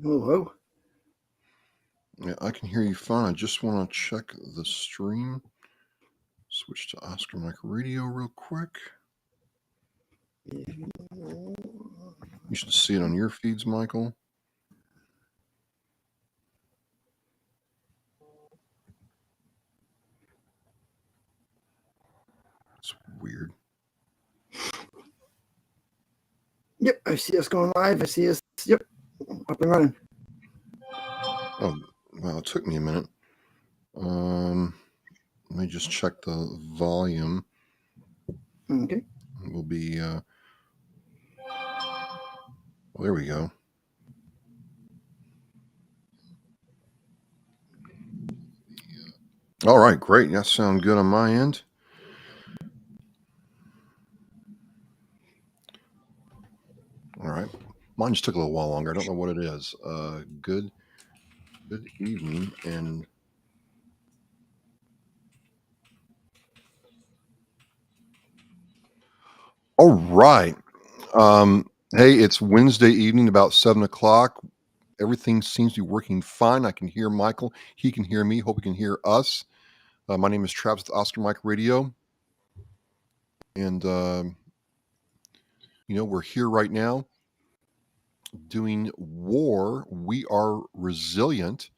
Hello. Yeah, I can hear you fine. I just want to check the stream. Switch to Oscar Mike Radio real quick. You should see it on your feeds, Michael. It's weird. Yep, I see us going live. I see us. Yep, up and running. Oh, well, it took me a minute. Let me just check the volume. Okay. We'll be. Well, there we go. All right, great. That sounds good on my end. All right. Mine just took a little while longer. I don't know what it is. Good evening, and all right. Hey, it's Wednesday evening, about 7 o'clock. Everything seems to be working fine. I can hear Michael. He can hear me. Hope he can hear us. My name is Travis with Oscar Mike Radio, and we're here right now doing W.A.R. We Are Resilient,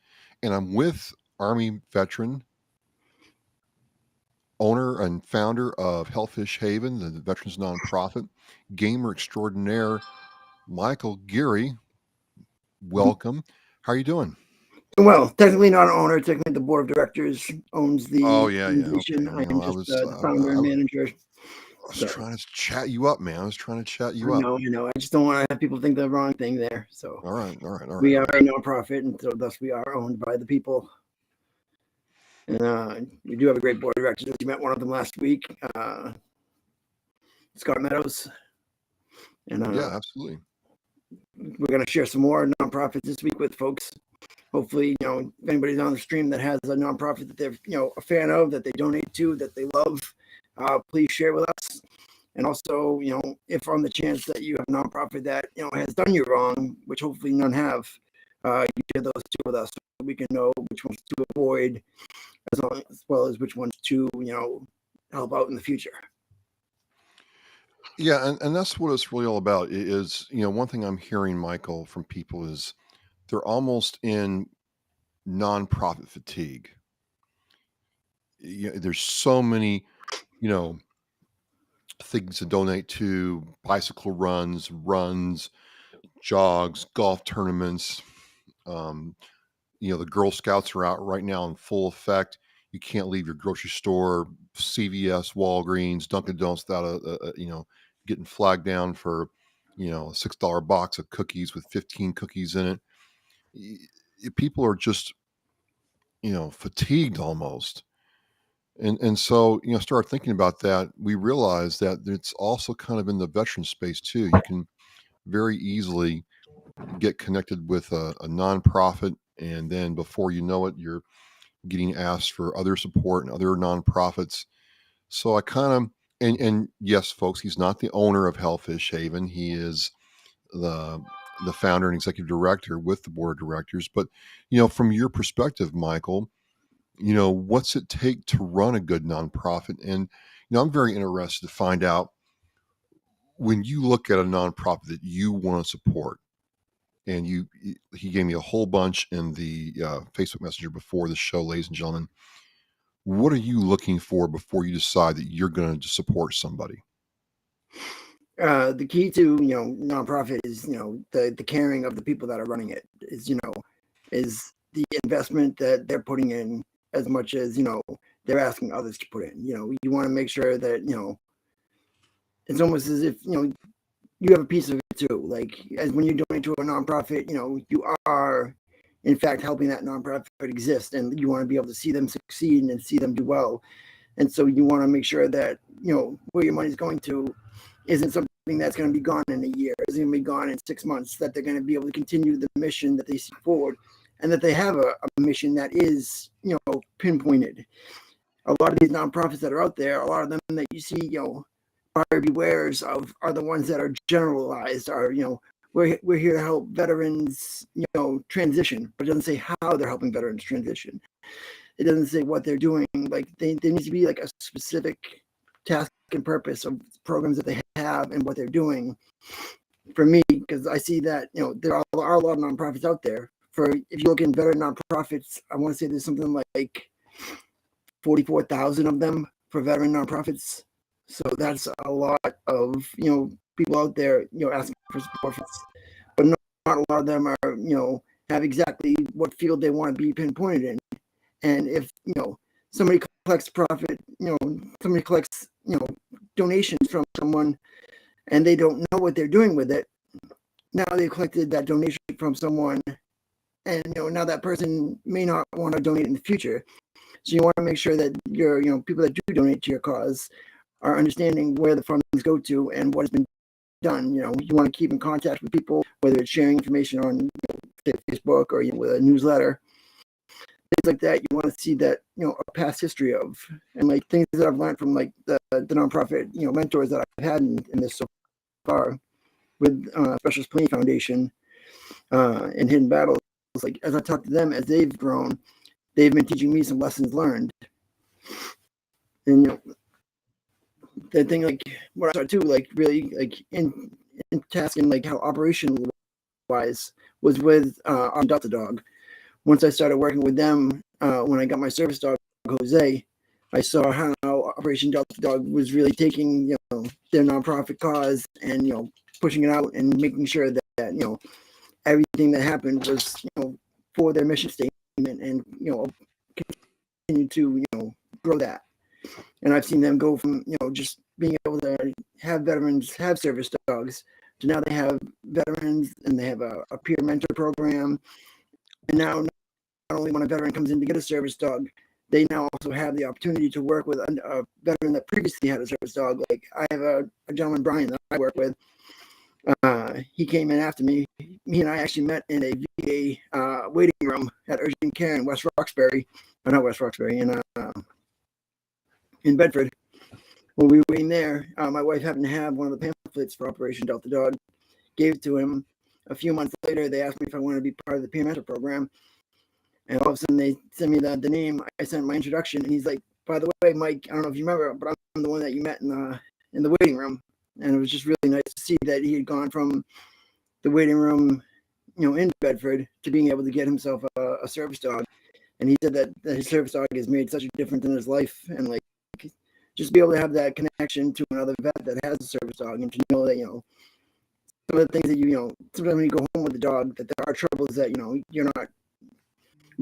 and I'm with Army veteran, owner and founder of Hellfish Haven, the veterans nonprofit, gamer extraordinaire, Michael Geary. Welcome. How are you doing? Well, technically not an owner. Technically, the board of directors owns the Oh yeah. organization. Okay. I am just the founder and manager. I was So trying to chat you up, man. I was trying to chat you I up. know. I just don't want to have people think the wrong thing there. So All right. we are a nonprofit, and so thus we are owned by the people. And we do have a great board of directors. You met one of them last week, Scott Meadows. And Yeah, absolutely. we're going to share some more nonprofits this week with folks. Hopefully, if anybody's on the stream that has a nonprofit that they're, a fan of, that they donate to, that they love, please share with us. And also, if on the chance that you have a nonprofit that, has done you wrong, which hopefully none have, you share those two with us so we can know which ones to avoid, as well as which ones to, help out in the future. Yeah, and that's what it's really all about. Is one thing I'm hearing, Michael, from people is they're almost in nonprofit fatigue. There's so many, you know, things to donate to: bicycle runs, jogs, golf tournaments. Um, the Girl Scouts are out right now in full effect. You can't leave your grocery store, CVS, Walgreens, Dunkin' Donuts without getting flagged down for, a $6 box of cookies with 15 cookies in it. People are just, fatigued almost. And so, start thinking about that. We realize that it's also kind of in the veteran space too. You can very easily get connected with a nonprofit, and then before you know it, you're getting asked for other support and other nonprofits. So I kind of and yes, folks, he's not the owner of Hellfish Haven. He is the the founder and executive director with the board of directors. But from your perspective, Michael, what's it take to run a good nonprofit? And I'm very interested to find out, when you look at a nonprofit that you want to support, and he gave me a whole bunch in the Facebook Messenger before the show, ladies and gentlemen. What are you looking for before you decide that you're going to support somebody? The key to nonprofit is the caring of the people that are running it, is the investment that they're putting in, as much as they're asking others to put in. You want to make sure that it's almost as if you have a piece of it too. Like, as when you donate to a nonprofit, you are in fact helping that nonprofit exist, and you want to be able to see them succeed and see them do well. And so you want to make sure that where your money is going to isn't something that's going to be gone in a year, isn't going to be gone in 6 months, that they're going to be able to continue the mission that they see forward, and that they have a mission that is pinpointed. A lot of these nonprofits that are out there, a lot of them that you see buyer bewarares of, are the ones that are generalized, are we're here to help veterans, transition, but it doesn't say how they're helping veterans transition. It doesn't say what they're doing. Like there needs to be like a specific task and purpose of programs that they have and what they're doing. For me, because I see that there are a lot of nonprofits out there. If you look in veteran nonprofits, I want to say there's something like 44,000 of them for veteran nonprofits. So that's a lot of people out there asking for support, but not a lot of them are have exactly what field they want to be pinpointed in. And if somebody collects profit, somebody collects donations from someone, and they don't know what they're doing with it. Now they've collected that donation from someone, and now that person may not want to donate in the future. So you want to make sure that your people that do donate to your cause are understanding where the funds go to and what has been done. You want to keep in contact with people, whether it's sharing information on Facebook or with a newsletter, things like that. You want to see that a past history of, and like things that I've learned from like the nonprofit mentors that I've had in this so far with Specialist Planning Foundation and Hidden Battles. Like as I talk to them as they've grown, they've been teaching me some lessons learned. And the thing, like what I started too, like really like in tasking, like how operational wise was with our Delta dog. Once I started working with them, when I got my service dog Jose, I saw how Operation Delta Dog was really taking their nonprofit cause and pushing it out and making sure that everything that happened was for their mission statement, and continue to grow that. And I've seen them go from just being able to have veterans have service dogs to now they have veterans and they have a peer mentor program. And now not only when a veteran comes in to get a service dog, they now also have the opportunity to work with a veteran that previously had a service dog. Like I have a gentleman, Brian, that I work with. He came in after me. Me and I actually met in a VA waiting room at urgent care in West Roxbury, or not West Roxbury, in Bedford. When we were waiting there, my wife happened to have one of the pamphlets for Operation Delta Dog, gave it to him. A few months later, they asked me if I wanted to be part of the peer mentor program. And all of a sudden, they sent me the name. I sent my introduction, and he's like, "By the way, Mike, I don't know if you remember, but I'm the one that you met in the waiting room." And it was just really nice to see that he had gone from the waiting room, in Bedford, to being able to get himself a service dog. And he said that his service dog has made such a difference in his life, and like just be able to have that connection to another vet that has a service dog, and to know that some of the things that sometimes when you go home with the dog, that there are troubles that you're not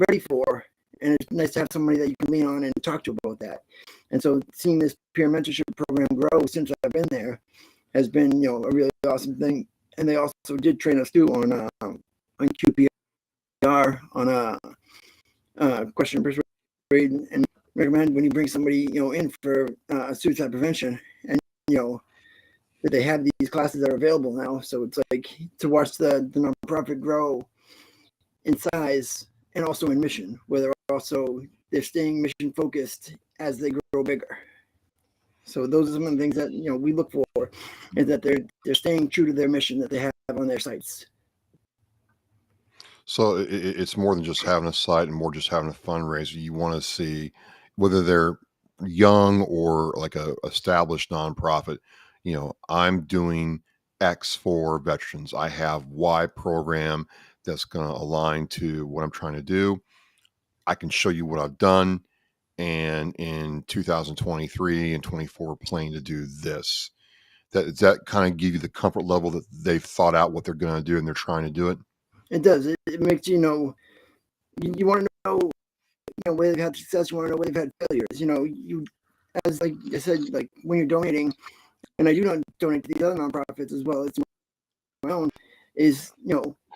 ready for, and it's nice to have somebody that you can lean on and talk to about that. And so seeing this peer mentorship program grow since I've been there has been a really awesome thing. And they also did train us too on QPR, on question and persuade, and recommend when you bring somebody in for suicide prevention, and that they have these classes that are available now. So it's like to watch the nonprofit grow in size and also in mission, where they're staying mission focused as they grow bigger. So those are some of the things that we look for, is that they're staying true to their mission that they have on their sites. So it's more than just having a site and more just having a fundraiser. You want to see whether they're young or like a established nonprofit. I'm doing X for veterans. I have Y program that's going to align to what I'm trying to do. I can show you what I've done, and in 2023 and 24 planning to do this. Does that kind of give you the comfort level that they've thought out what they're going to do and they're trying to do it? It does. It makes you want to know where they've had success. You want to know where they've had failures. You, as like I said, like when you're donating, and I do not donate to these other nonprofits as well. It's my own. Is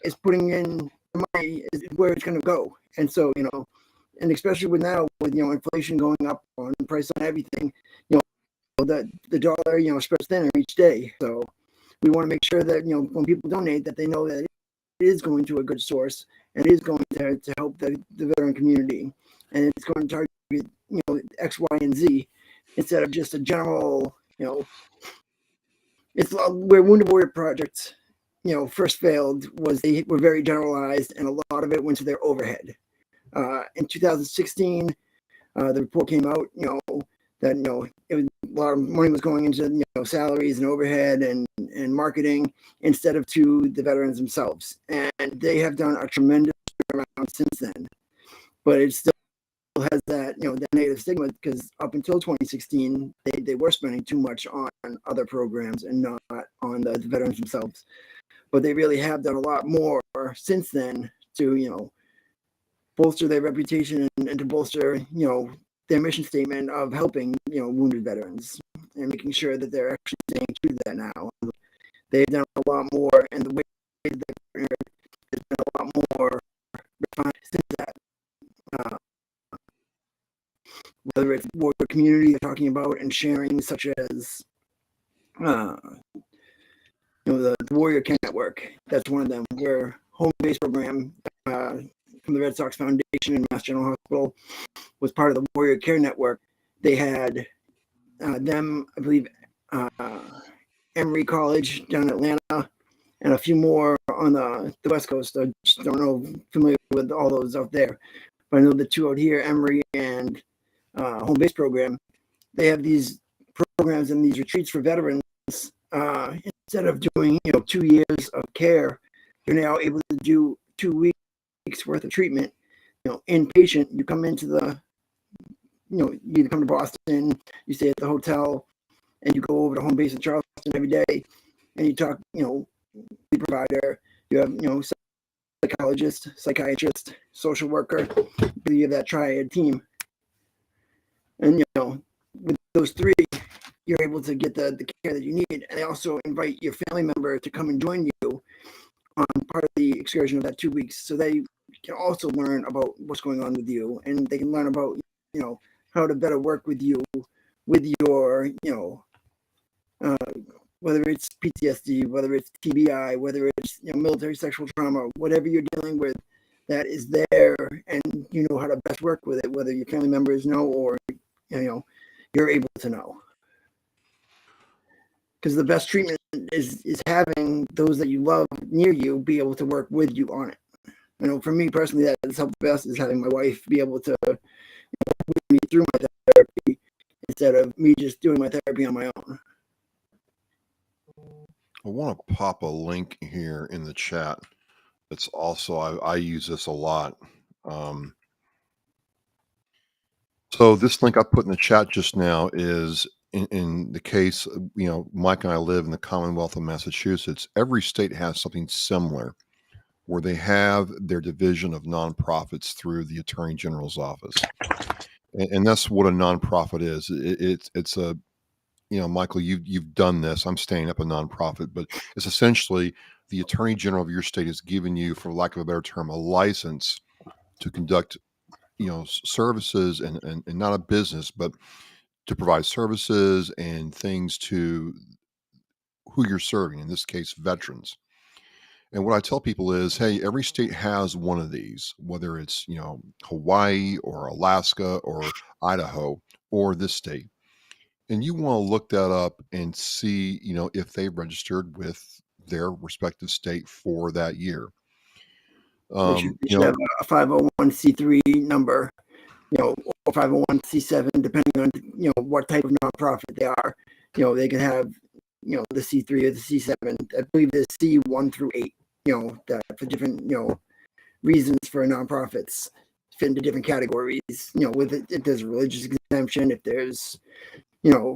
is putting in the money is where it's going to go. And so and especially with now with inflation going up on price on everything, the dollar spreads thinner each day. So we want to make sure that when people donate, that they know that it is going to a good source, and it is going to help the veteran community, and it's going to target X, Y, and Z instead of just a general it's we're Wounded Warrior Project. first failed was they were very generalized, and a lot of it went to their overhead. In 2016, the report came out, that it was, a lot of money was going into salaries and overhead and marketing instead of to the veterans themselves, and they have done a tremendous amount since then. But it still has that that negative stigma, because up until 2016 they were spending too much on other programs and not on the veterans themselves. But they really have done a lot more since then to bolster their reputation and to bolster their mission statement of helping wounded veterans and making sure that they're actually staying true to that now. They've done a lot more, and the way that they've been a lot more refined since that. Whether it's what the community they're talking about and sharing, such as the Warrior Care Network. That's one of them, where home-based program from the Red Sox Foundation and Mass General Hospital was part of the Warrior Care Network. They had them, I believe, Emory College down in Atlanta, and a few more on the West Coast. I just don't know, familiar with all those out there. But I know the two out here, Emory and home-based program, they have these programs and these retreats for veterans. Instead of doing 2 years of care, you're now able to do 2 weeks worth of treatment. Inpatient. You come into the you either come to Boston, you stay at the hotel, and you go over to home base in Charleston every day, and you talk. The provider. You have psychologist, psychiatrist, social worker. You have that triad team, and with those three, you're able to get the care that you need. And they also invite your family member to come and join you on part of the excursion of that 2 weeks, so they can also learn about what's going on with you, and they can learn about how to better work with you with your whether it's PTSD, whether it's TBI, whether it's military sexual trauma, whatever you're dealing with, that is there, and you know how to best work with it, whether your family members know or you're able to know. Because the best treatment is having those that you love near you be able to work with you on it. For me personally, that's helped best, is having my wife be able to work with me through my therapy instead of me just doing my therapy on my own. I want to pop a link here in the chat. It's also, I use this a lot. So this link I put in the chat just now is in the case, Mike and I live in the Commonwealth of Massachusetts. Every state has something similar where they have their division of nonprofits through the Attorney General's office. And that's what a nonprofit is. It's a, Michael, you've done this. I'm staying up a nonprofit, but it's essentially the Attorney General of your state is giving you, for lack of a better term, a license to conduct services and not a business, but to provide services and things to who you're serving, in this case, veterans. And what I tell people is, hey, every state has one of these, whether it's, Hawaii or Alaska or Idaho or this state. And you want to look that up and see, if they registered with their respective state for that year. They should have a 501c3 number, or 501c7, depending on what type of nonprofit they are. They can have the C3 or the C7. I believe the C1 through 8. That for different reasons for nonprofits fit into different categories. With it, if there's a religious exemption, if there's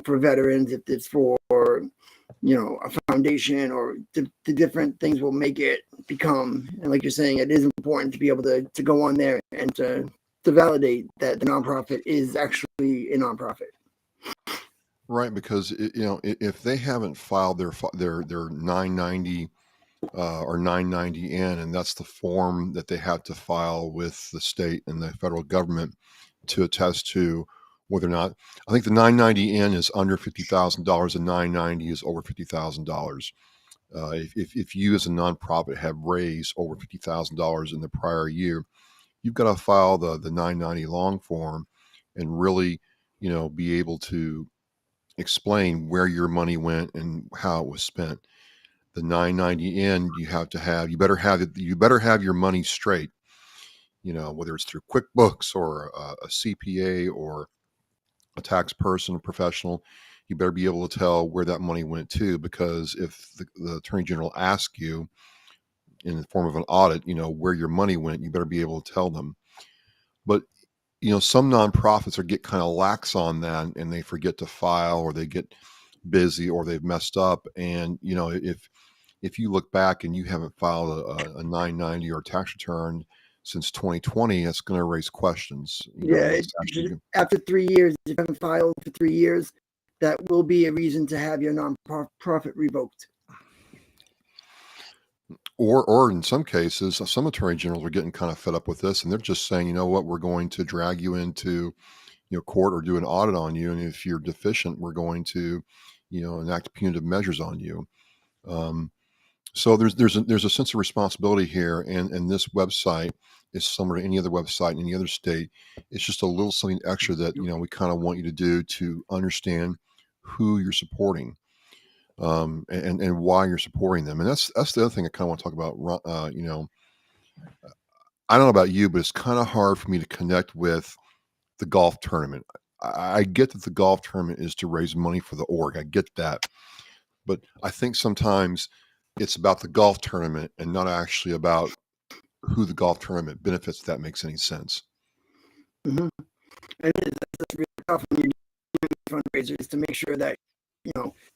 for veterans, if it's for a foundation, or the different things will make it become. And like you're saying, it is important to be able to go on there and to validate that the nonprofit is actually a nonprofit. Right, because if they haven't filed their 990 or 990N, and that's the form that they have to file with the state and the federal government to attest to whether or not, I think the 990N is under $50,000 and 990 is over $50,000. If you as a nonprofit have raised over $50,000 in the prior year, you've got to file the 990 long form and really, be able to explain where your money went and how it was spent. the 990 in, you better have your money straight, whether it's through QuickBooks or a CPA or a tax person, a professional. You better be able to tell where that money went to, because if the Attorney General asks you in the form of an audit, where your money went, you better be able to tell them. But some nonprofits get kind of lax on that, and they forget to file, or they get busy, or they've messed up. And if you look back and you haven't filed a 990 or tax return since 2020, that's going to raise questions. After 3 years, if you haven't filed for 3 years, that will be a reason to have your nonprofit revoked. Or in some cases, some attorney generals are getting kind of fed up with this, and they're just saying, we're going to drag you into court or do an audit on you, and if you're deficient, we're going to enact punitive measures on you. So there's a sense of responsibility here, and this website is similar to any other website in any other state. It's just a little something extra that we kind of want you to do to understand who you're supporting, and why you're supporting them. And that's the other thing I kind of want to talk about. I don't know about you, but it's kind of hard for me to connect with the golf tournament. I get that the golf tournament is to raise money for the org. I get that. But I think sometimes it's about the golf tournament and not actually about who the golf tournament benefits, if that makes any sense. Mm-hmm. And that's really tough when you're doing fundraisers, to make sure that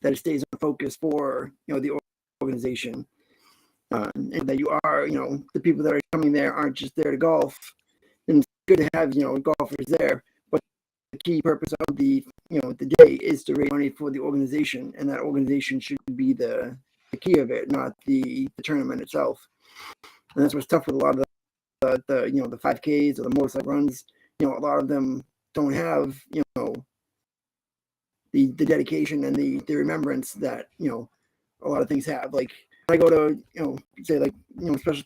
that it stays on focus for the organization, and that you are the people that are coming there aren't just there to golf. And it's good to have golfers there, but the key purpose of the day is to raise money for the organization, and that organization should be the key of it, not the tournament itself. And that's what's tough with a lot of the 5Ks or the motorcycle runs. A lot of them don't have the dedication and the remembrance that a lot of things have. Like I go to say like Special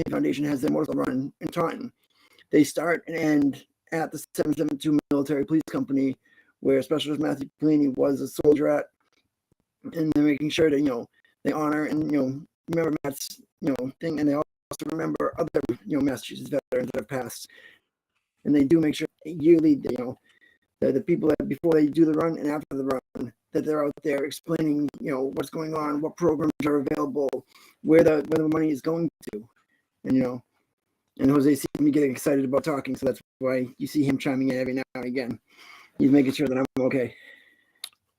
Foundation has their motorcycle run in Taunton. They start and end at the 772 Military Police Company, where Specialist Matthew Pellini was a soldier at, and they're making sure that they honor and remember Matt's thing, and they also remember other Massachusetts veterans that have passed, and they do make sure yearly the people that before they do the run and after the run, that they're out there explaining what's going on, what programs are available, where the money is going to, and and Jose sees me getting excited about talking, so that's why you see him chiming in every now and again. He's making sure that I'm okay.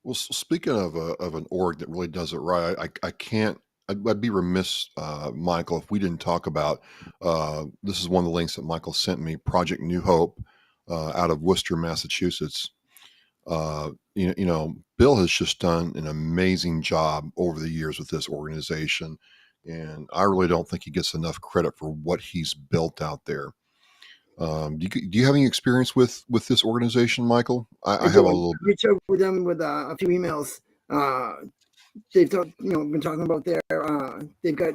Well, speaking of an org that really does it right, I can't. I'd be remiss, Michael, if we didn't talk about. This is one of the links that Michael sent me. Project New Hope, out of Worcester, Massachusetts. Bill has just done an amazing job over the years with this organization, and I really don't think he gets enough credit for what he's built out there. Do you have any experience with this organization, Michael? I have a little bit. Reach out with them with a few emails. They've been talking about they've got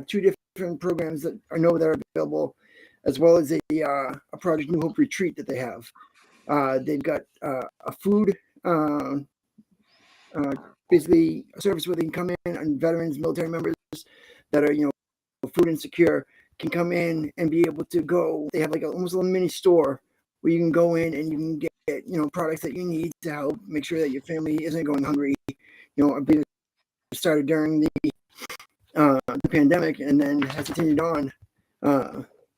2 different programs that I know that are available, as well as a Project New Hope retreat that they have. They've got a food, basically a service where they can come in, and veterans, military members that are food insecure can come in and be able to go. They have like almost a little mini store where you can go in and you can get products that you need to help make sure that your family isn't going hungry. I believe it started during the pandemic, and then has continued on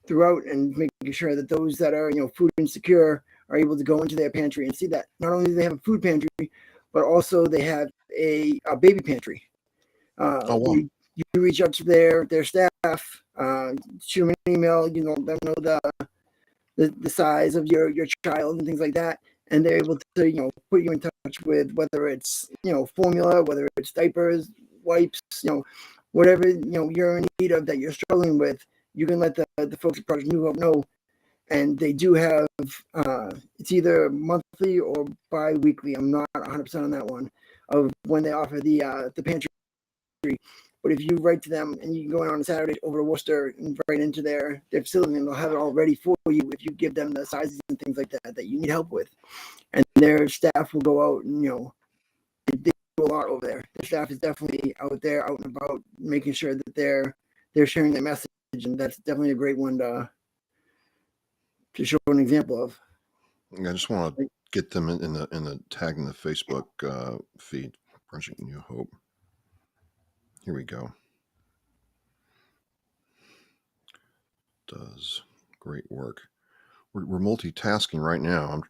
throughout, and making sure that those that are food insecure are able to go into their pantry and see that not only do they have a food pantry, but also they have a baby pantry. Oh, wow. You reach out to their staff, shoot them an email, let them know the size of your child and things like that, and they're able to put you in touch with whether it's formula, whether it's diapers, wipes, whatever you're in need of that you're struggling with. You can let the folks at Project New Hope know, and they do have it's either monthly or bi-weekly. I'm not 100% on that one of when they offer the pantry. But if you write to them, and you can go in on a Saturday over to Worcester and write into their facility, and they'll have it all ready for you if you give them the sizes and things like that you need help with. And their staff will go out and a lot over there. The staff is definitely out there, out and about, making sure that they're sharing their message, and that's definitely a great one to show an example of. I just want to get them in the tag in the Facebook feed. Project New Hope. Here we go. Does great work. We're multitasking right now.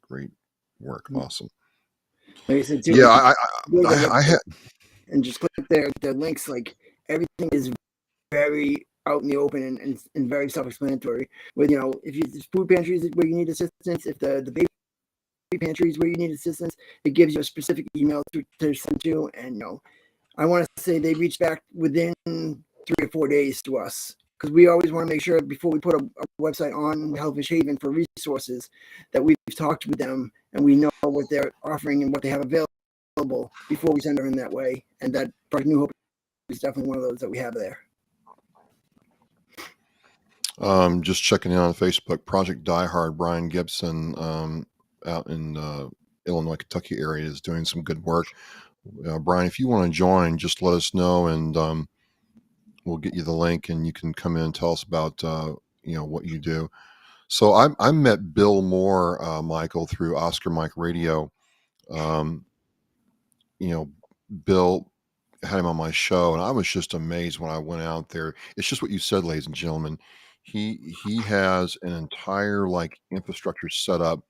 Great work. Awesome. Like I said, too, Yeah, I had. And just click their links. Like everything is very out in the open and very self-explanatory. With if you food pantries where you need assistance, if the baby pantries where you need assistance, it gives you a specific email to send to. And I want to say they reach back within 3 or 4 days to us, because we always want to make sure before we put a website on Hellfish Haven for resources that we've talked with them and we know what they're offering and what they have available before we send them in that way. And that Project New Hope is definitely one of those that we have there. Just checking in on Facebook. Project Die Hard, Brian Gibson, out in Illinois, Kentucky area, is doing some good work. Brian, if you want to join, just let us know, and we'll get you the link, and you can come in and tell us about what you do. So I met Bill Moore, Michael, through Oscar Mike Radio. Bill had him on my show, and I was just amazed when I went out there. It's just what you said, ladies and gentlemen. He has an entire infrastructure set up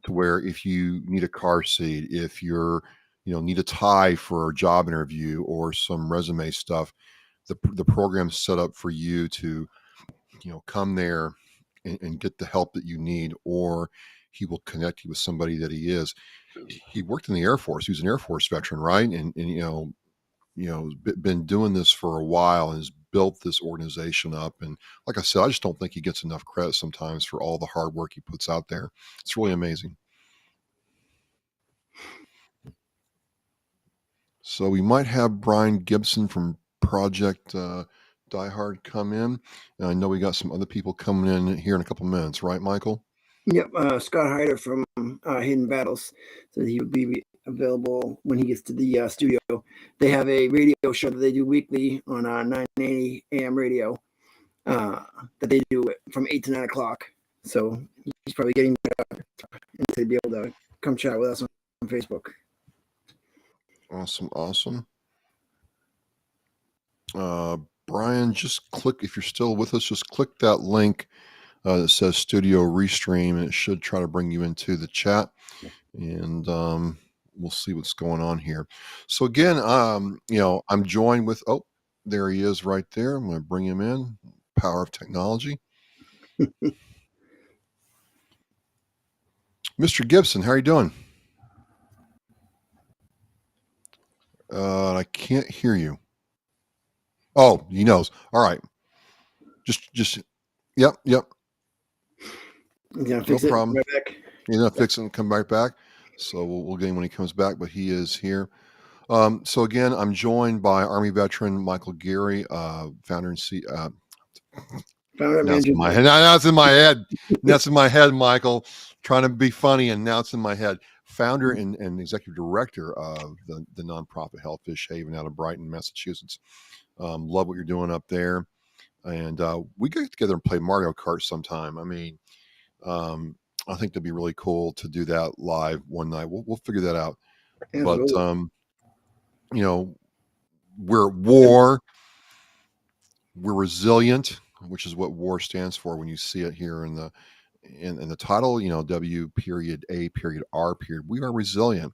to where if you need a car seat, if you're need a tie for a job interview or some resume stuff, the program's set up for you to come there and get the help that you need, or he will connect you with somebody that he is. He worked in the Air Force. He was an Air Force veteran, right? And been doing this for a while and has built this organization up. And like I said, I just don't think he gets enough credit sometimes for all the hard work he puts out there. It's really amazing. So we might have Brian Gibson from Project Die Hard come in. And I know we got some other people coming in here in a couple minutes, right, Michael? Yep, Scott Hyder from Hidden Battles, so he would be available when he gets to the studio. They have a radio show that they do weekly on 980 AM radio that they do from 8 to 9 o'clock. So he's probably getting to be able to come chat with us on Facebook. Awesome. Brian, just click, if you're still with us, just click that link that says Studio Restream, and it should try to bring you into the chat, and we'll see what's going on here. So again, I'm joined with, there he is right there. I'm going to bring him in. Power of technology. Mr. Gibson, how are you doing? I can't hear you. Oh, he knows. All right. Just, yep. No problem. Right back. Fix it and come right back. So we'll get him when he comes back, but he is here. So again, I'm joined by Army veteran Michael Geary, founder and CEO. Now it's in my head. Now it's in my head. That's in my head, Michael. Trying to be funny, and now it's in my head. Founder and executive director of the nonprofit Hellfish Haven out of Brighton, Massachusetts. Love what you're doing up there, and we get together and play Mario Kart sometime. I mean, I think that'd be really cool to do that live one night. We'll figure that out. Absolutely. But we're at war. We're resilient, which is what WAR stands for when you see it here in the title. W.A.R. We are resilient.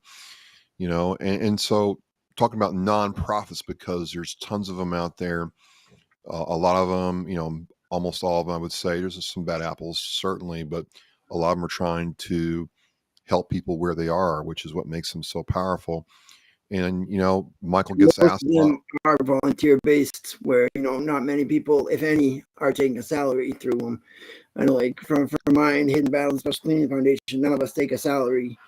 And so talking about nonprofits, because there's tons of them out there. A lot of them, almost all of them, I would say. There's some bad apples, certainly, but a lot of them are trying to help people where they are, which is what makes them so powerful. And, Michael gets asked. Most of them are volunteer based, where, not many people, if any, are taking a salary through them. I know, like from mine, Hidden Battles Special Cleaning Foundation, none of us take a salary.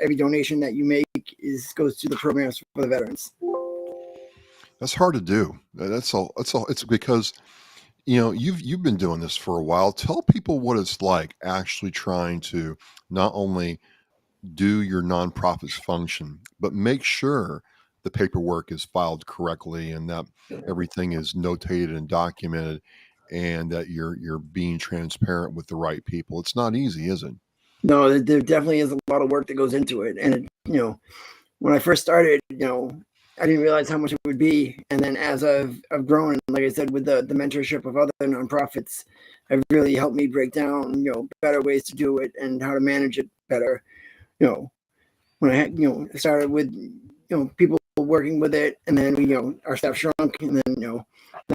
Every donation that you make goes to the programs for the veterans. That's hard to do. That's all. It's because, you've been doing this for a while. Tell people what it's like actually trying to not only do your nonprofit's function, but make sure the paperwork is filed correctly and that everything is notated and documented and that you're being transparent with the right people. It's not easy, is it? No, there definitely is a lot of work that goes into it. And, when I first started, I didn't realize how much it would be. And then as I've grown, like I said, with the mentorship of other nonprofits, have really helped me break down, better ways to do it and how to manage it better. When I had, started with, people working with it, and then we, our staff shrunk, and then, now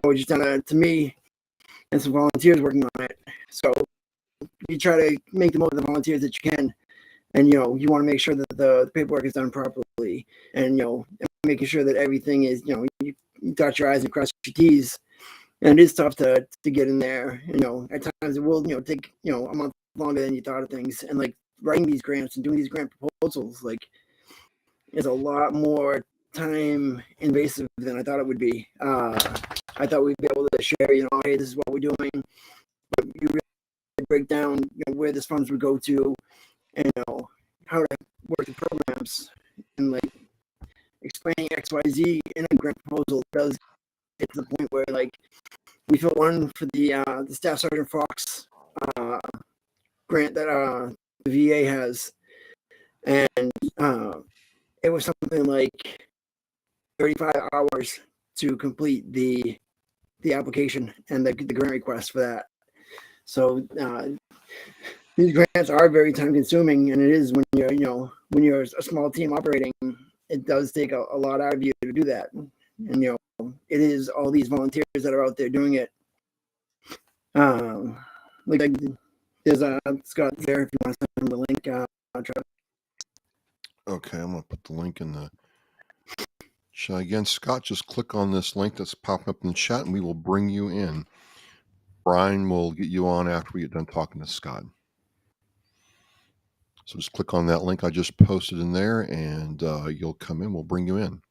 we just done to me and some volunteers working on it. So you try to make the most of the volunteers that you can. And, you want to make sure that the paperwork is done properly, and, making sure that everything is, you dot your I's and cross your T's. And it is tough to get in there. At times it will, take, a month longer than you thought of things. And like writing these grants and doing these grant proposals, like, is a lot more time invasive than I thought it would be. I thought we'd be able to share, hey, this is what we're doing, but you really break down, where this funds would go to, and how to work the programs, and like explaining XYZ in a grant proposal does get to the point where like we filled one for the Staff Sergeant Fox grant that the VA has, and it was something like 35 hours to complete the application and the grant request for that. So these grants are very time consuming, and it is when you're a small team operating, it does take a lot out of you to do that. And it is all these volunteers that are out there doing it. Like there's Scott there if you want to send him the link. I'll try. Okay, I'm gonna put the link in the chat again. Scott, just click on this link that's popping up in the chat and we will bring you in. Brian will get you on after we get done talking to Scott. So just click on that link I just posted in there and you'll come in. We'll bring you in.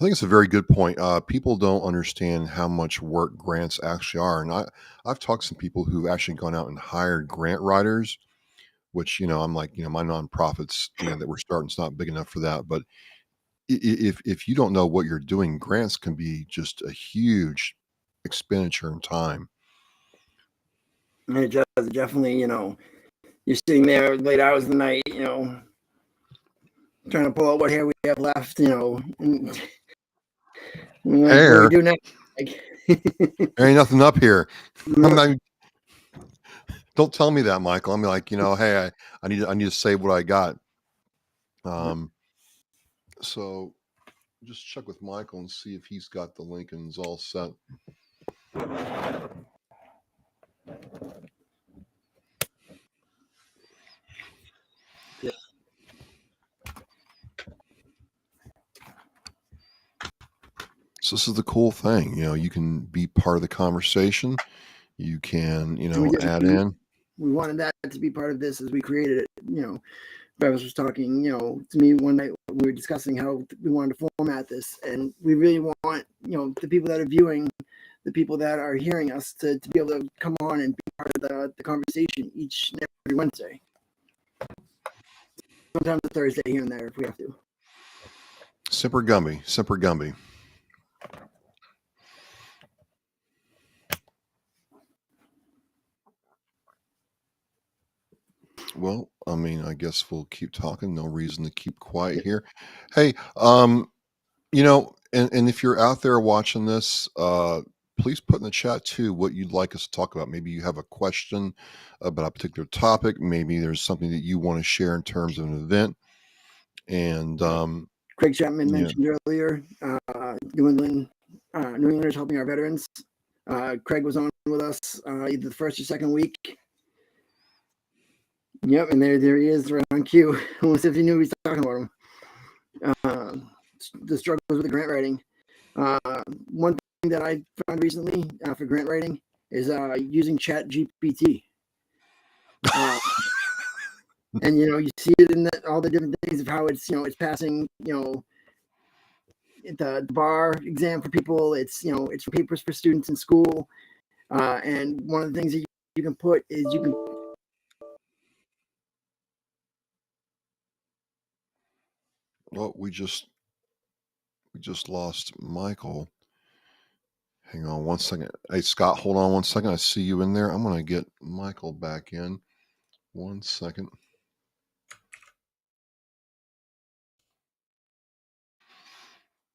I think it's a very good point. People don't understand how much work grants actually are. And I've talked to some people who've actually gone out and hired grant writers, which, I'm like, my nonprofits, that we're starting, it's not big enough for that. But if you don't know what you're doing, grants can be just a huge expenditure in time. And it does definitely, you're sitting there late hours of the night, trying to pull out what hair we have left, and like, Hair? what do we do next? Like, there ain't nothing up here. Don't tell me that, Michael. I'm like, hey, I need to save what I got. So just check with Michael and see if he's got the link and is all set. Yeah. So this is the cool thing, you can be part of the conversation. You can, add in. We wanted that to be part of this as we created it. Travis was talking, to me one night we were discussing how we wanted to format this, and we really want, the people that are viewing, the people that are hearing us to be able to come on and be part of the conversation each and every Wednesday. Sometimes a Thursday here and there if we have to. Semper Gumby. Well, I guess we'll keep talking. No reason to keep quiet here. Hey, and if you're out there watching this, please put in the chat too what you'd like us to talk about. Maybe you have a question about a particular topic. Maybe there's something that you want to share in terms of an event. And Craig Chapman mentioned earlier, New Englanders helping our veterans. Craig was on with us either the first or second week. Yep, and there he is right on cue. Almost if you knew he was talking about him. The struggles with the grant writing. One thing that I found recently for grant writing is using Chat GPT. And you see it in all the different things of how it's it's passing the bar exam for people. It's it's for papers for students in school. And one of the things that you can put is you can Well, we just lost Michael. Hang on one second. Hey, Scott, hold on one second. I see you in there. I'm going to get Michael back in. 1 second.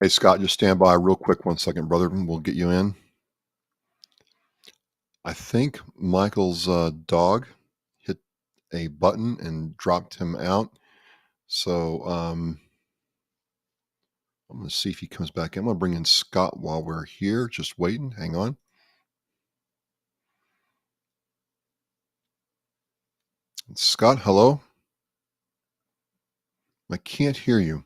Hey, Scott, just stand by real quick 1 second, brother. We'll get you in. I think Michael's dog hit a button and dropped him out. So I'm going to see if he comes back in. I'm going to bring in Scott while we're here. Just waiting. Hang on. Scott, hello? I can't hear you.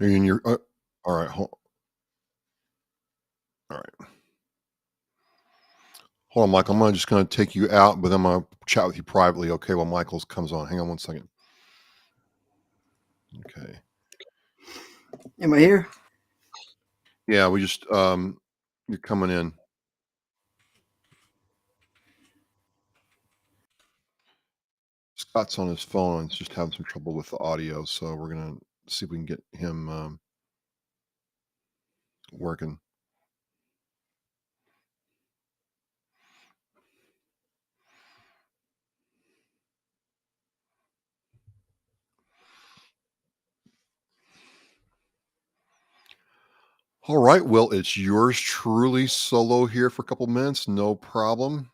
Are you in your... all right. All right. Hold on, Mike. I'm just going to take you out, but then I'm going to chat with you privately, okay, while Michael's comes on. Hang on 1 second. Okay. Am I here? Yeah, we just, you're coming in. Scott's on his phone and it's just having some trouble with the audio, so we're going to see if we can get him working. All right. Well, it's yours truly solo here for a couple minutes. No problem.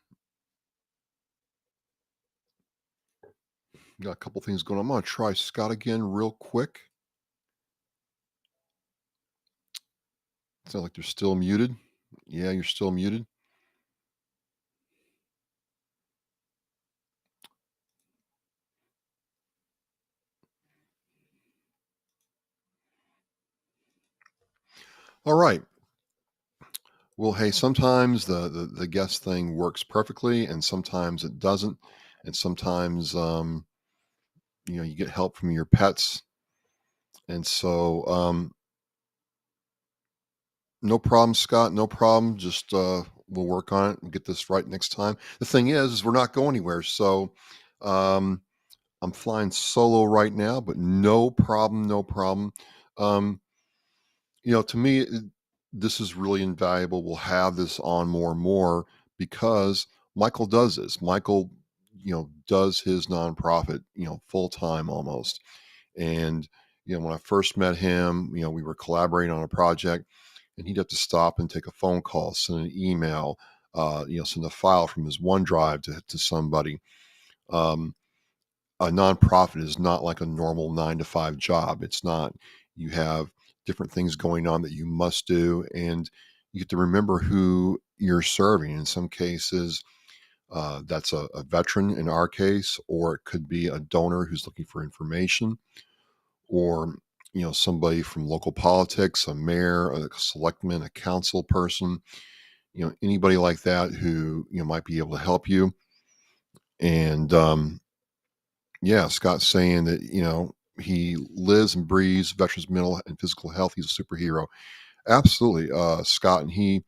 Got a couple things going on. I'm going to try Scott again real quick. Sounds like you're still muted. Yeah, you're still muted. All right. Well, hey, sometimes the guest thing works perfectly, and sometimes it doesn't, and sometimes you get help from your pets, and so no problem, Scott, no problem. Just we'll work on it and get this right next time. The thing is we're not going anywhere, so um, I'm flying solo right now, but no problem, no problem. Um, to me, this is really invaluable. We'll have this on more and more because Michael does this. Michael, does his nonprofit, full time almost. And, when I first met him, we were collaborating on a project and he'd have to stop and take a phone call, send an email, send a file from his OneDrive to somebody. Um, a nonprofit is not like a normal 9 to 5 job. It's not. You have different things going on that you must do, and you get to remember who you're serving. In some cases, that's a veteran in our case, or it could be a donor who's looking for information, or somebody from local politics, a mayor, a selectman, a council person, anybody like that who might be able to help you. And yeah, Scott's saying that, he lives and breathes veterans' mental and physical health. He's a superhero. Absolutely, Scott, and he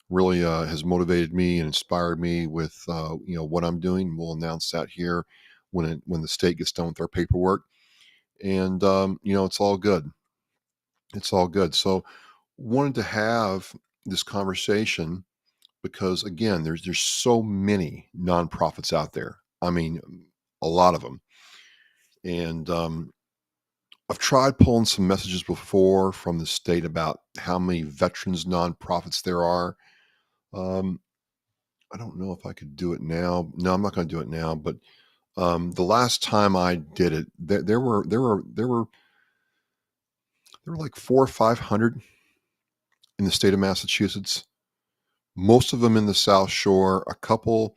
really has motivated me and inspired me with, what I'm doing. We'll announce that here when the state gets done with their paperwork, and it's all good. It's all good. So, wanted to have this conversation because again, there's so many nonprofits out there. I mean, a lot of them, and I've tried pulling some messages before from the state about how many veterans nonprofits there are. Um, I don't know if I could do it now. No, I'm not going to do it now. But the last time I did it, there were like 400 or 500 in the state of Massachusetts. Most of them in the South Shore. A couple,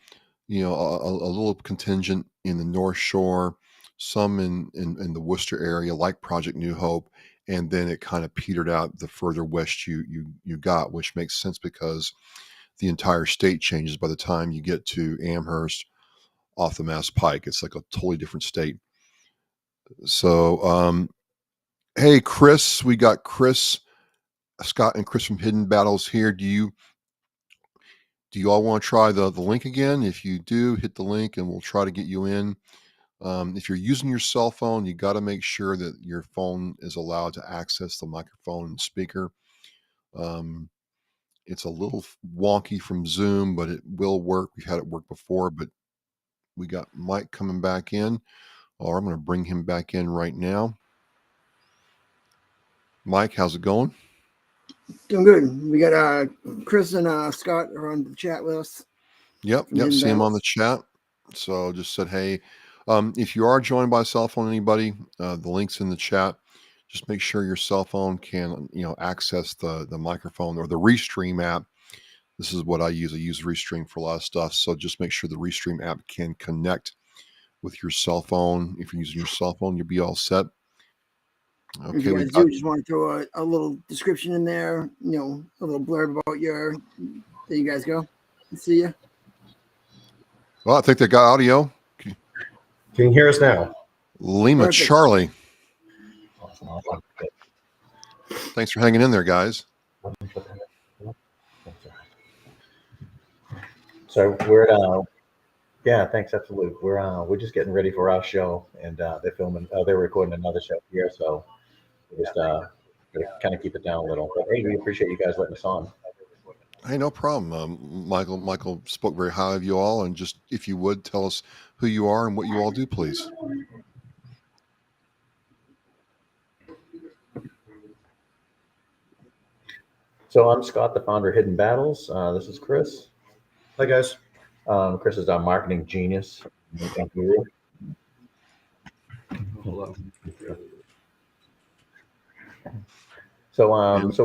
a little contingent in the North Shore. Some in the Worcester area, like Project New Hope, and then it kind of petered out the further west you got, which makes sense because the entire state changes by the time you get to Amherst off the Mass Pike. It's like a totally different state. So, hey, Chris, we got Chris, Scott, and Chris from Hidden Battles here. Do you all want to try the link again? If you do, hit the link, and we'll try to get you in. If you're using your cell phone, you got to make sure that your phone is allowed to access the microphone and speaker. It's a little wonky from Zoom, but it will work. We've had it work before, but we got Mike coming back in, or I'm going to bring him back in right now. Mike, how's it going? Doing good. We got Chris and Scott are on the chat with us. Yep, see him on the chat. So just said, hey, if you are joined by cell phone, anybody, the link's in the chat. Just make sure your cell phone can, access the microphone or the Restream app. This is what I use. I use Restream for a lot of stuff. So just make sure the Restream app can connect with your cell phone. If you're using your cell phone, you'll be all set. Okay, if you guys do just want to throw a little description in there, a little blurb about there you guys go. See you. Well, I think they got audio. Can you hear us now? Lima Perfect. Charlie. Awesome. Thanks for hanging in there, guys. So we're yeah, thanks. Absolutely. We're just getting ready for our show, and they're recording another show here, so we're just kind of keep it down a little. But hey, we appreciate you guys letting us on. Hey, no problem. Michael spoke very highly of you all, and just if you would tell us who you are and what you all do, please. So I'm Scott, the founder of Hidden Battles. This is Chris. Hi, guys. Chris is our marketing genius. Thank you. Hello. So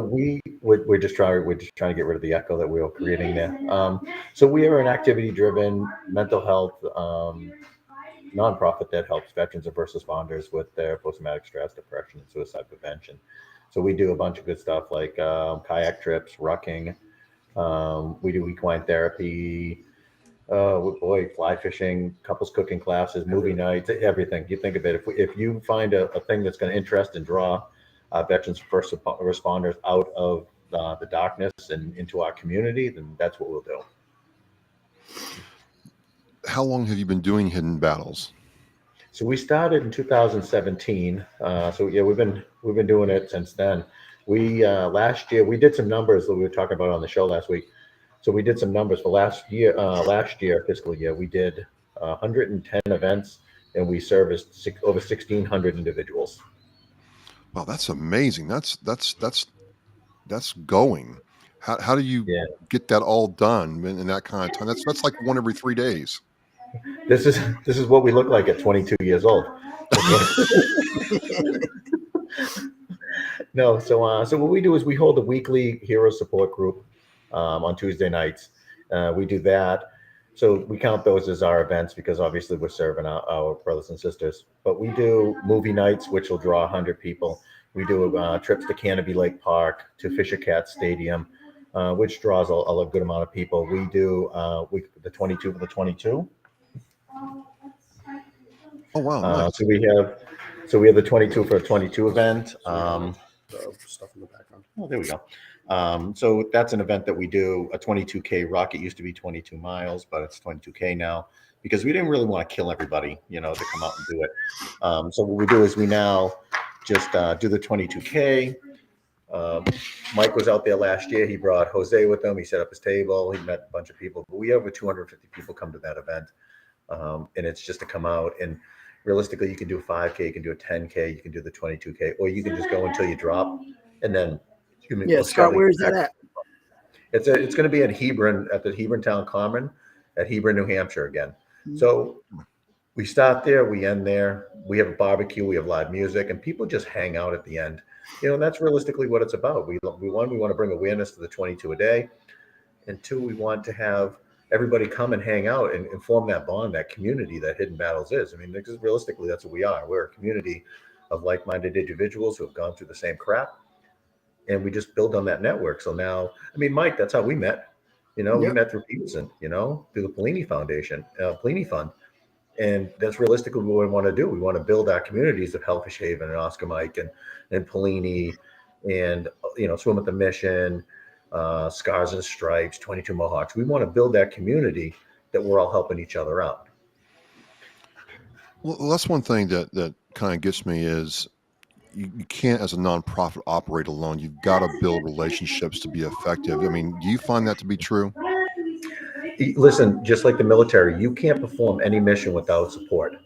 we're just trying to get rid of the echo that we were creating there. So we are an activity-driven mental health nonprofit that helps veterans and first responders with their post-traumatic stress, depression, and suicide prevention. So we do a bunch of good stuff like kayak trips, rucking. We do equine therapy. Fly fishing, couples cooking classes, movie nights, everything. You think of it. If you find a thing that's going to interest and draw veterans first responders out of the darkness and into our community, then that's what we'll do. How long have you been doing Hidden Battles? So we started in 2017. So yeah, we've been doing it since then. We last year we did some numbers that we were talking about on the show last week. So we did some numbers for last year, fiscal year. We did 110 events, and we serviced over 1,600 individuals. Wow, that's amazing. That's going. How do you get that all done in that kind of time? That's like one every 3 days. This is what we look like at 22 years old. No, so what we do is we hold a weekly hero support group on Tuesday nights. We do that. So we count those as our events because obviously we're serving our brothers and sisters. But we do movie nights, which will draw 100 people. We do trips to Canopy Lake Park, to Fisher Cat Stadium, which draws a good amount of people. We do the 22 for the 22. Oh wow! Nice. So we have the 22 for a 22 event. Stuff in the background. Oh, there we go. So that's an event that we do, a 22K ruck. It used to be 22 miles, but it's 22K now because we didn't really want to kill everybody, to come out and do it. So what we do is we now just do the 22K. Mike was out there last year. He brought Jose with him. He set up his table. He met a bunch of people. But we have over 250 people come to that event. And it's just to come out. And realistically, you can do a 5K, you can do a 10K, you can do the 22K, or you can just go until you drop. And then Scott, where is that at? It's going to be at Hebron, at the Hebron Town Common at Hebron, New Hampshire again. Mm-hmm. So we start there, we end there. We have a barbecue, we have live music, and people just hang out at the end. And that's realistically what it's about. We want to bring awareness to the 22 a day, and two, we want to have everybody come and hang out and form that bond, that community that Hidden Battles is. I mean, because realistically, that's what we are. We're a community of like-minded individuals who have gone through the same crap, and we just build on that network. So now, I mean, Mike, that's how we met. We met through Peterson, through the Pelini Foundation, Pelini Fund. And that's realistically what we want to do. We want to build our communities of Hellfish Haven and Oscar Mike and Polini and, Swim at the Mission, Scars and Stripes, 22 Mohawks. We want to build that community that we're all helping each other out. Well, that's one thing that kind of gets me is you can't, as a nonprofit, operate alone. You've got to build relationships to be effective. I mean, do you find that to be true? Listen, just like the military, you can't perform any mission without support.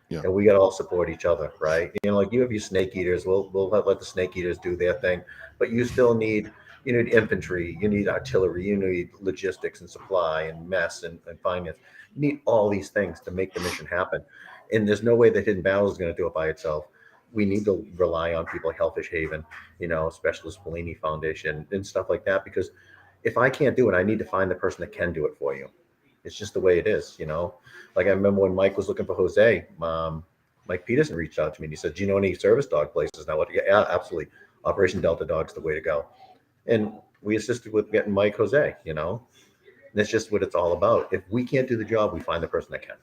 Yeah. And we got to all support each other, right? Like you have your snake eaters. We'll let the snake eaters do their thing, but you still need infantry, you need artillery, you need logistics and supply and mess and finance. You need all these things to make the mission happen. And there's no way that Hidden Battle is going to do it by itself. We need to rely on people like Hellfish Haven, Specialist Bellini Foundation and stuff like that, because if I can't do it, I need to find the person that can do it for you. It's just the way it is, Like I remember when Mike was looking for Jose, Mike Peterson reached out to me and he said, "Do you know any service dog places?" Now, yeah, absolutely. Operation Delta Dog's the way to go. And we assisted with getting Mike Jose, And that's just what it's all about. If we can't do the job, we find the person that can.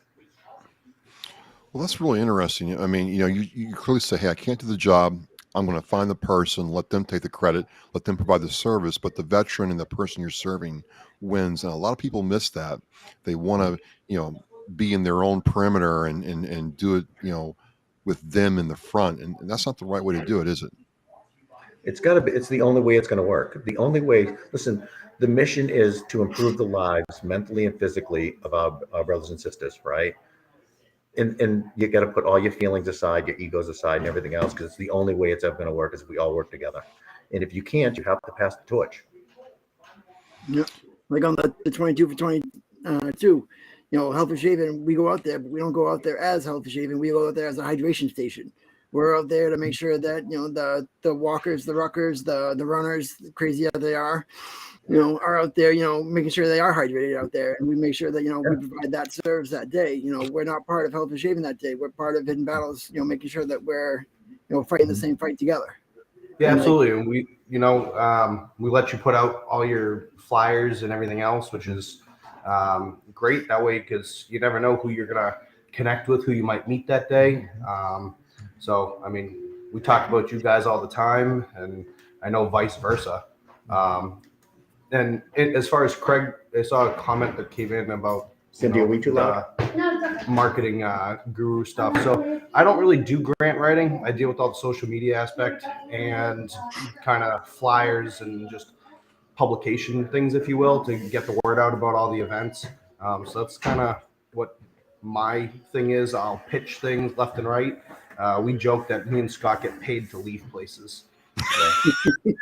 Well, that's really interesting. I mean, you clearly say, "Hey, I can't do the job. I'm going to find the person, let them take the credit, let them provide the service." But the veteran and the person you're serving wins. And a lot of people miss that. They want to, be in their own perimeter and do it, with them in the front. And that's not the right way to do it, is it? It's got to be. It's the only way it's going to work. The only way. Listen, the mission is to improve the lives mentally and physically of our brothers and sisters, right? And you got to put all your feelings aside, your egos aside, and everything else, because it's the only way it's ever going to work is if we all work together. And if you can't, you have to pass the torch. Yeah, like on the 22 for 22, Hellfish Haven, we go out there, but we don't go out there as Hellfish Haven. We go out there as a hydration station. We're out there to make sure that the walkers, the ruckers, the runners, crazy as they are out there, making sure they are hydrated out there, and we make sure that we provide that service that day. We're not part of Hellfish Haven that day. We're part of Hidden Battles. Making sure that we're fighting the same fight together. Yeah, absolutely. And we let you put out all your flyers and everything else, which is great that way, because you never know who you're gonna connect with, who you might meet that day. So I mean, we talk about you guys all the time, and I know vice versa. And as far as Craig, I saw a comment that came in about Cindy, are we too loud? Marketing guru stuff. So I don't really do grant writing. I deal with all the social media aspect and kind of flyers and just publication things, if you will, to get the word out about all the events. So that's kind of what my thing is. I'll pitch things left and right. We joke that me and Scott get paid to leave places.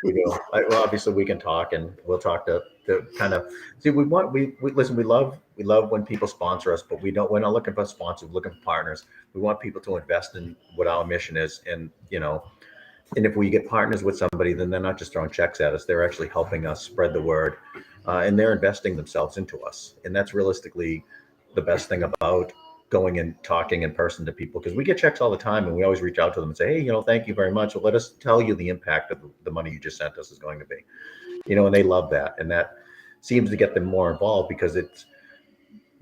We do. Well, obviously we can talk, and we'll talk to kind of see. We listen. We love when people sponsor us, but we're not looking for sponsors. We're looking for partners. We want people to invest in what our mission is, and and if we get partners with somebody, then they're not just throwing checks at us. They're actually helping us spread the word, and they're investing themselves into us. And that's realistically the best thing about going and talking in person to people, because we get checks all the time, and we always reach out to them and say, "Hey, thank you very much. Well, let us tell you the impact of the money you just sent us is going to be," and they love that, and that seems to get them more involved, because it's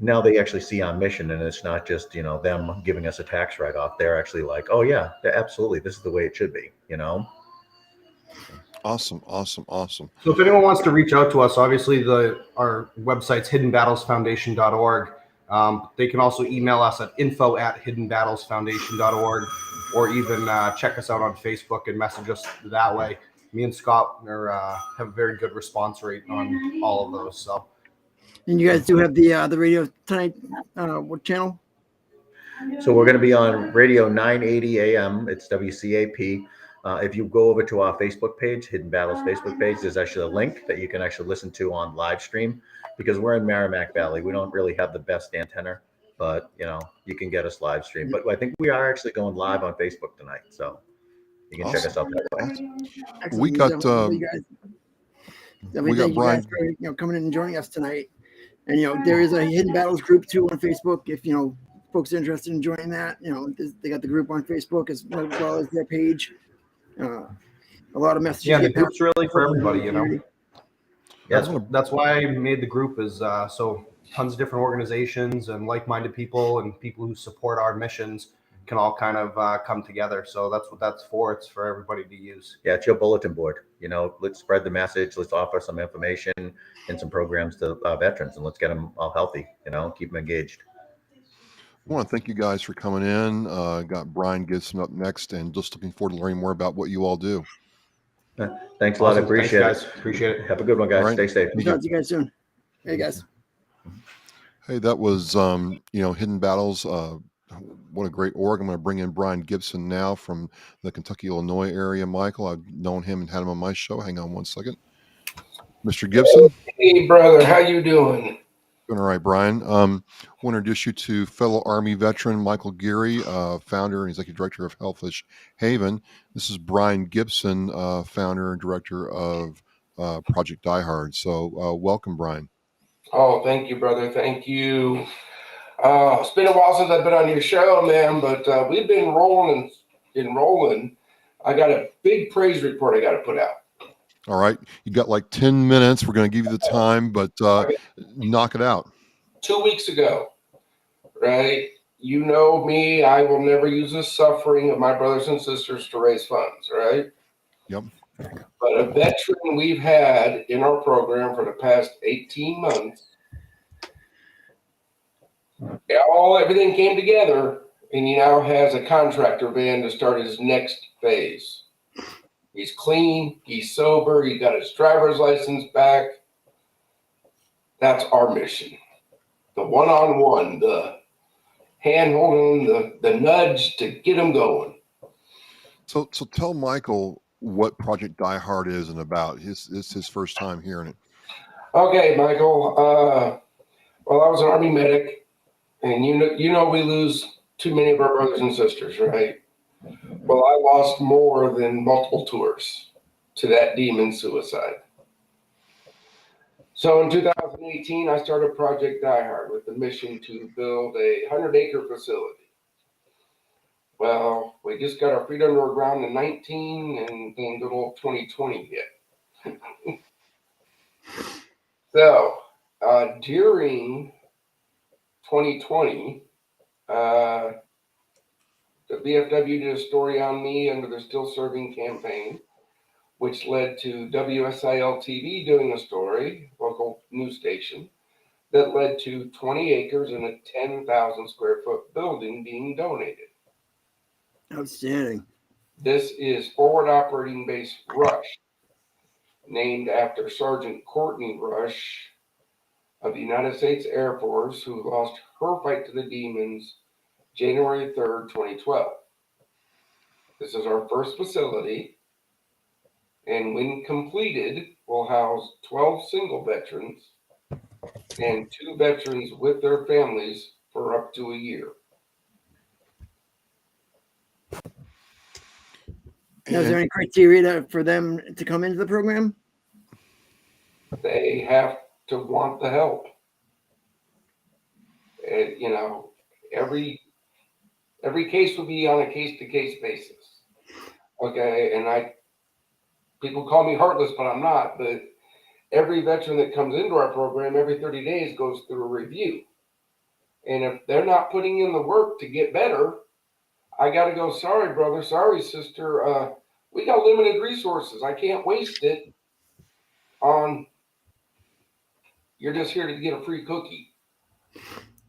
now they actually see our mission, and it's not just them giving us a tax write-off. They're actually like, "Oh yeah, absolutely, this is the way it should be," Awesome. So if anyone wants to reach out to us, obviously our website's hiddenbattlesfoundation.org. They can also email us at info@hiddenbattlesfoundation.org, or even check us out on Facebook and message us that way. Me and Scott have a very good response rate on all of those. So, and you guys do have the radio tonight. What channel? So we're going to be on radio 980 AM. It's WCAP. If you go over to our Facebook page, Hidden Battles Facebook page, there's actually a link that you can actually listen to on live stream, because we're in Merrimack Valley. We don't really have the best antenna, but you can get us live stream. But I think we are actually going live on Facebook tonight, so you can check us out that way. Excellent. We got Brian for, coming in and joining us tonight. And there is a Hidden Battles group too on Facebook. If folks are interested in joining that, they got the group on Facebook as well as their page. A lot of messages. Yeah, the group's really for everybody, Yeah, that's why I made the group, is so tons of different organizations and like-minded people and people who support our missions can all kind of come together. So that's what that's for. It's for everybody to use. Yeah, it's your bulletin board. Let's spread the message. Let's offer some information and some programs to veterans, and let's get them all healthy. Keep them engaged. I want to thank you guys for coming in. Got Brian Gibson up next, and just looking forward to learning more about what you all do. Thanks a lot. Awesome. Appreciate Thanks, it. guys. Appreciate it. Have a good one, guys. All right. Stay safe. Thank Talk you. to you guys soon. Hey guys. Hey, that was Hidden Battles. What a great org. I'm going to bring in Brian Gibson now from the Kentucky, Illinois area. Michael, I've known him and had him on my show. Hang on one second. Mr. Gibson. Hey, brother. How you doing? Doing all right, Brian. I want to introduce you to fellow Army veteran Michael Geary, founder and executive director of Hellfish Haven. This is Brian Gibson, founder and director of Project Die Hard. So welcome, Brian. Oh, thank you, brother. Thank you. It's been a while since I've been on your show, man, but we've been rolling and rolling. I got a big praise report I got to put out. All right. You got like 10 minutes. We're going to give you the time, but knock it out. 2 weeks ago, right? You know me, I will never use the suffering of my brothers and sisters to raise funds, right? Yep. But a veteran we've had in our program for the past 18 months, everything came together, and he now has a contractor van to start his next phase. He's clean, he's sober, he got his driver's license back. That's our mission. The one-on-one, the hand-holding, the nudge to get him going. So tell Michael what Project Die Hard is and about. It's his first time hearing it. Okay, Michael. Well, I was an Army medic, and you know we lose too many of our brothers and sisters, right? Well, I lost more than multiple tours to that demon suicide. So in 2018, I started Project Die Hard with the mission to build a 100-acre facility. Well, we just got our feet under the ground in 19, and then good old 2020 hit. So during 2020, the VFW did a story on me under the Still Serving campaign, which led to WSIL TV doing a story, local news station, that led to 20 acres and a 10,000 square foot building being donated. Outstanding. This is Forward Operating Base Rush, named after Sergeant Courtney Rush of the United States Air Force, who lost her fight to the demons January 3rd, 2012. This is our first facility, and when completed, will house 12 single veterans and 2 veterans with their families for up to a year. Now, is there any criteria for them to come into the program? They have to want the help. And, every case will be on a case-to-case basis. Okay, and people call me heartless, but I'm not. But every veteran that comes into our program every 30 days goes through a review. And if they're not putting in the work to get better, I got to go, sorry, brother, sorry, sister. We got limited resources. I can't waste it on you're just here to get a free cookie.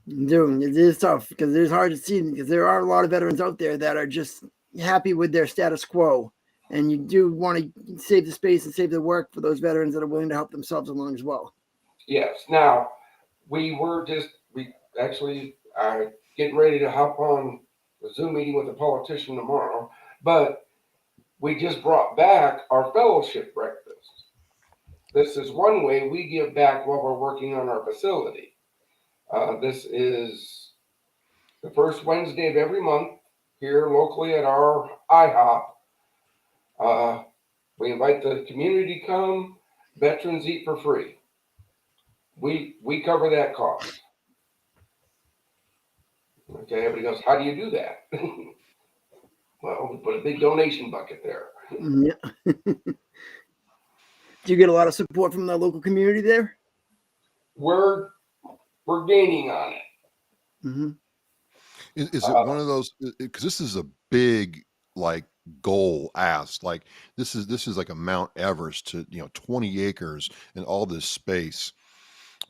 Dude, it is tough because it's hard to see because there are a lot of veterans out there that are just happy with their status quo. And you do want to save the space and save the work for those veterans that are willing to help themselves along as well. Yes. Now, we actually are getting ready to hop on a Zoom meeting with a politician tomorrow, but we just brought back our fellowship breakfast. This is one way we give back while we're working on our facility. This is the first Wednesday of every month here locally at our IHOP. We invite the community to come. Veterans eat for free. We cover that cost. Okay, everybody goes, how do you do that? Well, we put a big donation bucket there. Yeah. Do you get a lot of support from the local community there? We're we're gaining on it. Mm-hmm. Is it one of those? Because this is a big like goal asked. Like this is like a Mount Everest to 20 acres and all this space.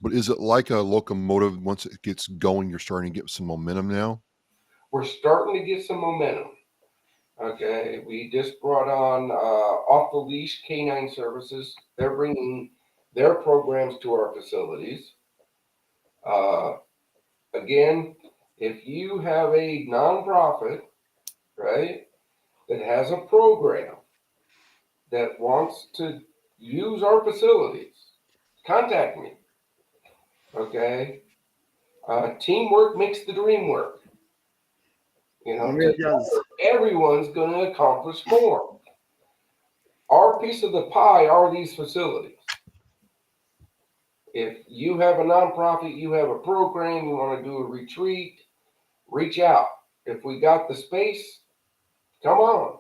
But is it like a locomotive? Once it gets going, you're starting to get some momentum now. We're starting to get some momentum. Okay, we just brought on off the leash canine services. They're bringing their programs to our facilities. Again, if you have a nonprofit, right, that has a program that wants to use our facilities, contact me. Okay, teamwork makes the dream work. It really does. Together, everyone's going to accomplish more. Our piece of the pie are these facilities. If you have a nonprofit, you have a program, you want to do a retreat, reach out. If we got the space, come on.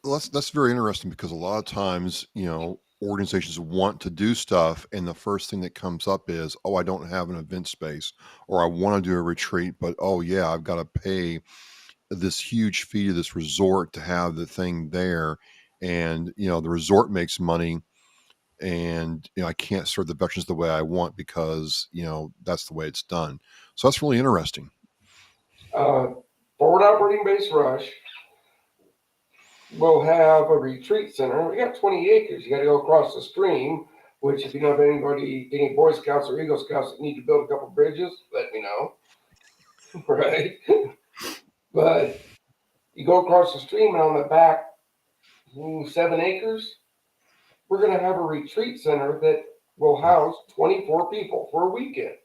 That's very interesting because a lot of times, organizations want to do stuff, and the first thing that comes up is, oh, I don't have an event space, or I want to do a retreat, but oh yeah, I've got to pay this huge fee to this resort to have the thing there, and the resort makes money, and I can't serve the veterans the way I want because that's the way it's done. So that's really interesting. Forward Operating Base Rush will have a retreat center. We got 20 acres. You got to go across the stream, which if you know of any Boy Scouts or Eagle Scouts that need to build a couple bridges, let me know. Right? But you go across the stream, and on the back 7 acres, we're going to have a retreat center that will house 24 people for a weekend.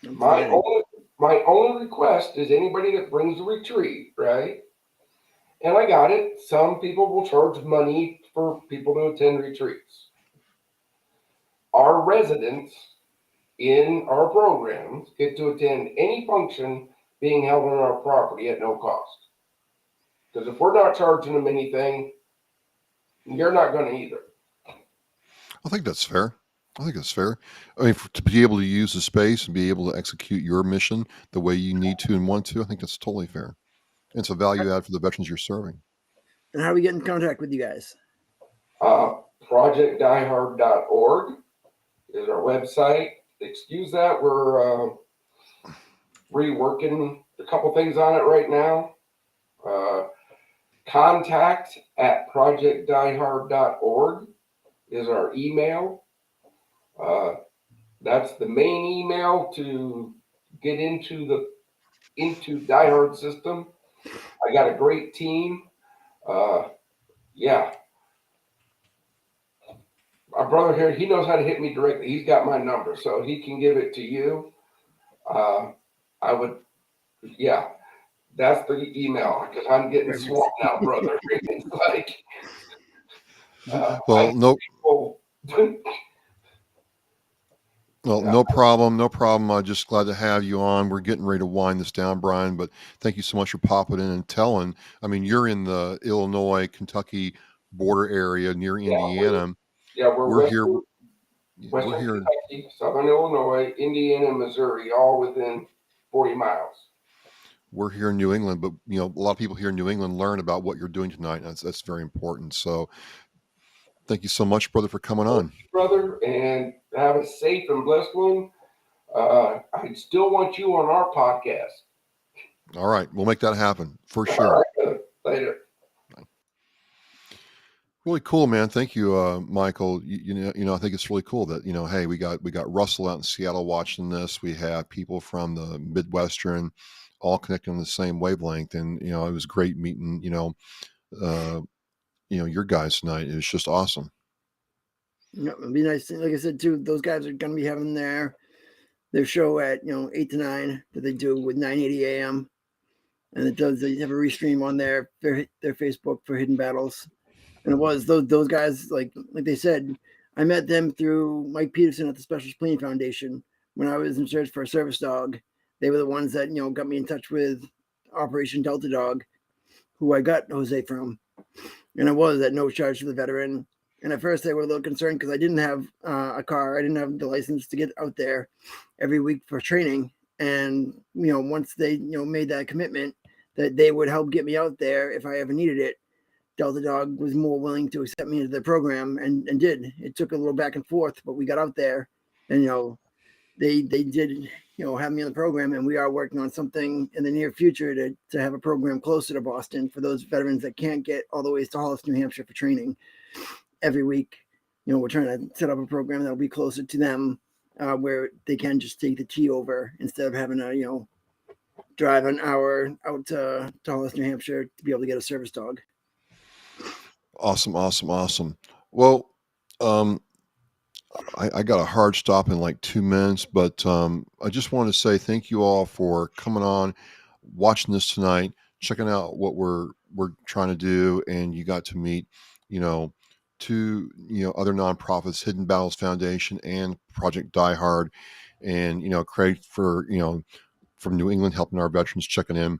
My only request is anybody that brings a retreat, right? And I got it. Some people will charge money for people to attend retreats. Our residents in our programs get to attend any function being held on our property at no cost. Because if we're not charging them anything, you're not going to either. I think that's fair. I mean, to be able to use the space and be able to execute your mission the way you need to and want to, I think that's totally fair. It's a value add for the veterans you're serving. And how do we get in contact with you guys? ProjectDieHard.org is our website. Excuse that. We're reworking a couple things on it right now. Contact at ProjectDieHard.org is our email. That's the main email to get into Die Hard system. I got a great team. Yeah. My brother here, he knows how to hit me directly. He's got my number, so he can give it to you. That's the email because I'm getting swamped now, brother. It's like, no problem. I'm just glad to have you on. We're getting ready to wind this down, Brian, but thank you so much for popping in and telling. I mean, you're in the Illinois, Kentucky border area near Indiana. We're here. Western Kentucky, Southern Illinois, Indiana, and Missouri, all within 40 miles. We're here in New England, but a lot of people here in New England learn about what you're doing tonight. And that's very important. So thank you so much, brother, for coming on. Brother, and have a safe and blessed one. I still want you on our podcast. All right. We'll make that happen for sure. All right, later. Really cool, man. Thank you, Michael. I think it's really cool that, hey, we got Russell out in Seattle watching this. We have people from the Midwestern all connecting on the same wavelength. And, it was great meeting, your guys tonight. It was just awesome. It'd be nice. Like I said, too, those guys are going to be having their show at, 8 to 9 that they do with 9:80 a.m. And they have a restream on their Facebook for Hidden Battles. And it was those guys, like they said, I met them through Mike Peterson at the Special Spleen Foundation when I was in search for a service dog. They were the ones that, got me in touch with Operation Delta Dog, who I got Jose from. And it was at no charge to the veteran. And at first, they were a little concerned because I didn't have a car. I didn't have the license to get out there every week for training. And once they made that commitment that they would help get me out there if I ever needed it, Delta Dog was more willing to accept me into their program and did. It took a little back and forth, but we got out there, and they did have me in the program, and we are working on something in the near future to have a program closer to Boston for those veterans that can't get all the way to Hollis, New Hampshire for training every week. We're trying to set up a program that'll be closer to them, where they can just take the T over instead of having to drive an hour out to Hollis, New Hampshire to be able to get a service dog. Awesome. Well, I got a hard stop in like 2 minutes, but I just want to say thank you all for coming on, watching this tonight, checking out what we're trying to do, and you got to meet, two other nonprofits, Hidden Battles Foundation and Project Die Hard, and Craig for from New England helping our veterans, checking in.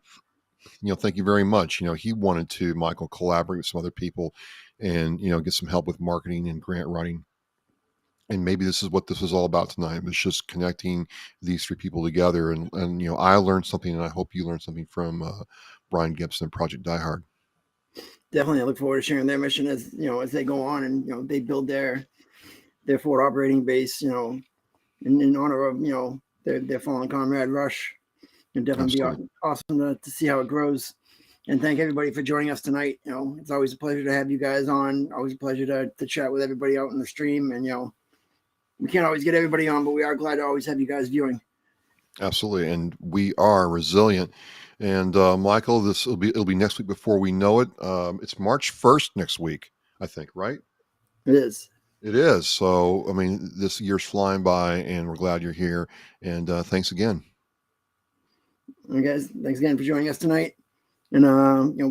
Thank you very much. He wanted to, Michael, collaborate with some other people and get some help with marketing and grant writing. And maybe this is what this is all about tonight. It's just connecting these 3 people together. And I learned something, and I hope you learned something from Brian Gibson and Project Die Hard. Definitely, I look forward to sharing their mission as they go on and they build their forward operating base, in honor of their fallen comrade Rush. It'd definitely be awesome to see how it grows. And thank everybody for joining us tonight. It's always a pleasure to have you guys on. Always a pleasure to chat with everybody out in the stream. And we can't always get everybody on, but we are glad to always have you guys viewing. Absolutely, and we are resilient. And Michael, it'll be next week before we know it. It's March 1st next week, I think, right? It is. It is. So, I mean, this year's flying by, and we're glad you're here. And thanks again. All right, guys, thanks again for joining us tonight. And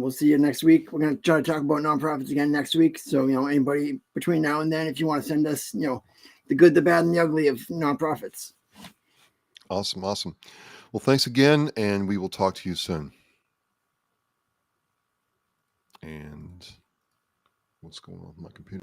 we'll see you next week. We're going to try to talk about nonprofits again next week. So anybody between now and then, if you want to send us the good, the bad, and the ugly of nonprofits. Awesome. Well, thanks again, and we will talk to you soon. And what's going on with my computer?